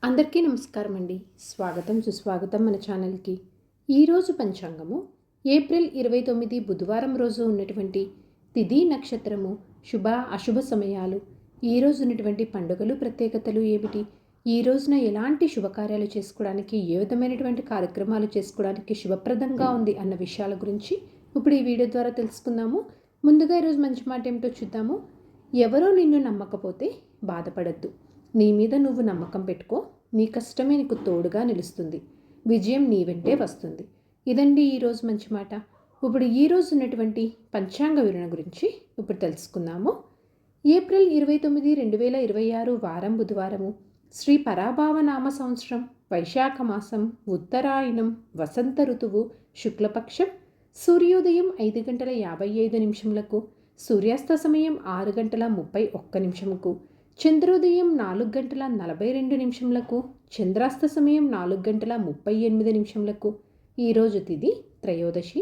అందరికీ నమస్కారం అండి. స్వాగతం సుస్వాగతం మన ఛానల్కి. ఈరోజు పంచాంగము ఏప్రిల్ 29 బుధవారం రోజు ఉన్నటువంటి తిథి నక్షత్రము శుభ అశుభ సమయాలు, ఈరోజు ఉన్నటువంటి పండుగలు ప్రత్యేకతలు ఏమిటి, ఈ రోజున ఎలాంటి శుభకార్యాలు చేసుకోవడానికి, ఏ విధమైనటువంటి కార్యక్రమాలు చేసుకోవడానికి శుభప్రదంగా ఉంది అన్న విషయాల గురించి ఇప్పుడు ఈ వీడియో ద్వారా తెలుసుకుందాము. ముందుగా ఈరోజు మంచి మాట ఏమిటో చూద్దాము. ఎవరో నిన్ను నమ్మకపోతే బాధపడద్దు. నీ మీద నువ్వు నమ్మకం పెట్టుకో. నీ కష్టమే నీకు తోడుగా నిలుస్తుంది. విజయం నీ వెంటే వస్తుంది. ఇదండి ఈరోజు మంచి మాట. ఇప్పుడు ఈరోజు ఉన్నటువంటి పంచాంగ వివరణ గురించి ఇప్పుడు తెలుసుకుందాము. ఏప్రిల్ 29, 2026 వారం బుధవారము. శ్రీ పరాభావనామ సంవత్సరం, వైశాఖ మాసం, ఉత్తరాయణం, వసంత ఋతువు, శుక్లపక్షం. సూర్యోదయం 5:55, సూర్యాస్త సమయం 6:31, చంద్రోదయం 4:42, చంద్రాస్త సమయం 4:38. ఈరోజు తిథి త్రయోదశి.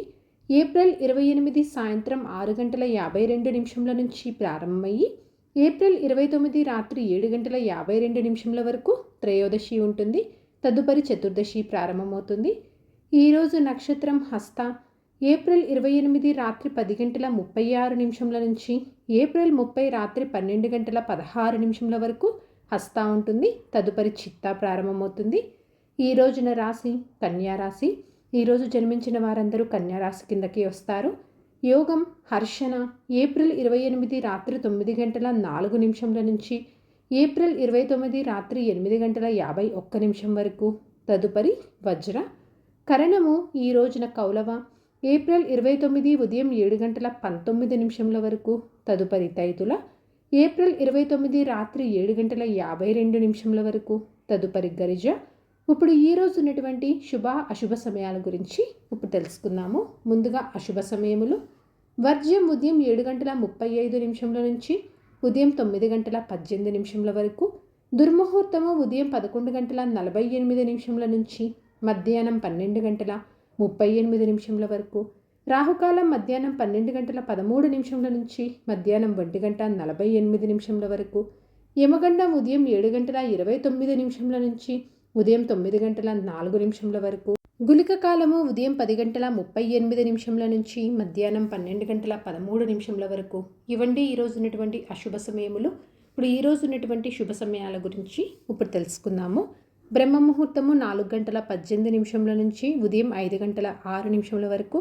ఏప్రిల్ 28 సాయంత్రం 6:52 నుంచి ప్రారంభమయ్యి ఏప్రిల్ 29 రాత్రి 7:52 వరకు త్రయోదశి ఉంటుంది. తదుపరి చతుర్దశి ప్రారంభమవుతుంది. ఈరోజు నక్షత్రం హస్త. ఏప్రిల్ 28 రాత్రి 10:36 నుంచి ఏప్రిల్ 30 రాత్రి 12:16 వరకు హస్త ఉంటుంది. తదుపరి చిత్త ప్రారంభమవుతుంది. ఈ రోజున రాశి కన్యారాశి. ఈరోజు జన్మించిన వారందరూ కన్యారాశి కిందకి వస్తారు. యోగం హర్షణ. ఏప్రిల్ 28 రాత్రి 9:04 నుంచి ఏప్రిల్ 29 రాత్రి 8:51 వరకు. తదుపరి వజ్ర. కరణము ఈ రోజున కౌలవ. ఏప్రిల్ 29 ఉదయం 7:19 వరకు. తదుపరి తైతుల. ఏప్రిల్ 29 రాత్రి 7:52 వరకు. తదుపరి గరిజ. ఇప్పుడు ఈరోజు ఉన్నటువంటి శుభ అశుభ సమయాల గురించి ఇప్పుడు తెలుసుకుందాము. ముందుగా అశుభ సమయములు. వర్జ్యం ఉదయం 7:35 నుంచి ఉదయం 9:18 వరకు. దుర్ముహూర్తము ఉదయం 11:48 నుంచి మధ్యాహ్నం 12:38 వరకు. రాహుకాలం మధ్యాహ్నం 12:13 నుంచి మధ్యాహ్నం 1:48 వరకు. యమగండం ఉదయం 7:29 నుంచి ఉదయం 9:04 వరకు. గుళిక కాలము ఉదయం 10:38 నుంచి మధ్యాహ్నం 12:13 వరకు. ఇవండి ఈరోజు ఉన్నటువంటి అశుభ సమయములు. ఇప్పుడు ఈరోజు ఉన్నటువంటి శుభ సమయాల గురించి ఇప్పుడు తెలుసుకుందాము. బ్రహ్మ ముహూర్తము 4:18 నుంచి ఉదయం 5:06 వరకు.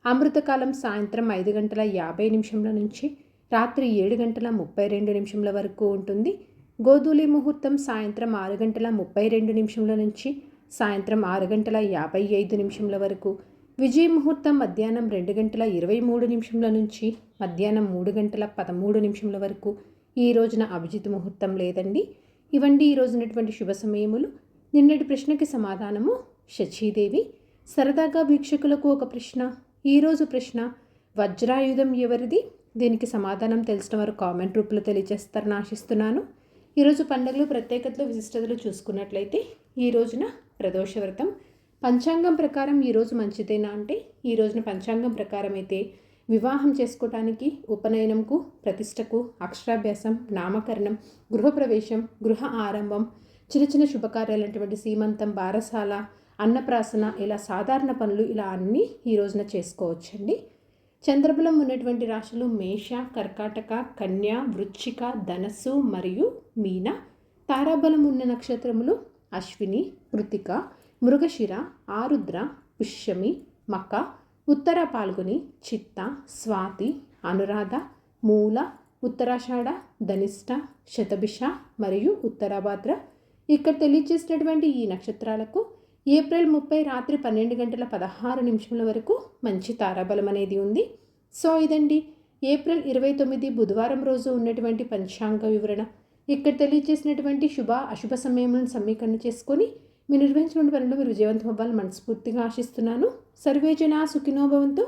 అమృతకాలం సాయంత్రం 5:50 నుంచి రాత్రి 7:32 వరకు ఉంటుంది. గోధూలి ముహూర్తం సాయంత్రం 6:32 నుంచి సాయంత్రం 6:55 వరకు. విజయ ముహూర్తం మధ్యాహ్నం 2:23 నుంచి మధ్యాహ్నం 3:13 వరకు. ఈ రోజున అభిజిత్ ముహూర్తం లేదండి. ఇవండి ఈరోజు ఉన్నటువంటి శుభ సమయములు. నిన్నటి ప్రశ్నకి సమాధానము శచీదేవి. సరదాగా వీక్షకులకు ఒక ప్రశ్న. ఈరోజు ప్రశ్న, వజ్రాయుధం ఎవరిది? దీనికి సమాధానం తెలిసిన వారు కామెంట్ రూపంలో తెలియజేస్తారని ఆశిస్తున్నాను. ఈరోజు పండుగలు ప్రత్యేకతలు విశిష్టతలు చూసుకున్నట్లయితే ఈ రోజున ప్రదోష వ్రతం. పంచాంగం ప్రకారం ఈరోజు మంచిదేనా అంటే, ఈ రోజున పంచాంగం ప్రకారం అయితే వివాహం చేసుకోవటానికి, ఉపనయనంకు, ప్రతిష్టకు, అక్షరాభ్యాసం, నామకరణం, గృహప్రవేశం, గృహ ఆరంభం, చిన్న చిన్న శుభకార్యాలైనటువంటి సీమంతం, బారసాల, అన్నప్రాసన, ఇలా సాధారణ పనులు ఇలా అన్నీ ఈ రోజున చేసుకోవచ్చండి. చంద్రబలం ఉన్నటువంటి రాశులు మేష, కర్కాటక, కన్య, వృశ్చిక, ధనస్సు మరియు మీన. తారాబలం ఉన్న నక్షత్రములు అశ్విని, కృతిక, మృగశిర, ఆరుద్ర, పుష్యమి, మక, ఉత్తర పాల్గొని, చిత్త, స్వాతి, అనురాధ, మూల, ఉత్తరాషాఢ, ధనిష్ట, శతభిష మరియు ఉత్తరాభాద్ర. ఇక్కడ తెలియజేసినటువంటి ఈ నక్షత్రాలకు ఏప్రిల్ 30 రాత్రి 12:16 వరకు మంచి తారాబలం అనేది ఉంది. సో ఇదండి ఏప్రిల్ 29 బుధవారం రోజు ఉన్నటువంటి పంచాంగ వివరణ. ఇక్కడ తెలియజేసినటువంటి శుభ అశుభ సమయములను సమీకరణ చేసుకొని మీరు నిర్వహించినటువంటి పనులు మీరు విజయవంతం అవ్వాలని మనస్ఫూర్తిగా ఆశిస్తున్నాను. సర్వే జనా సుఖినో భవంతు.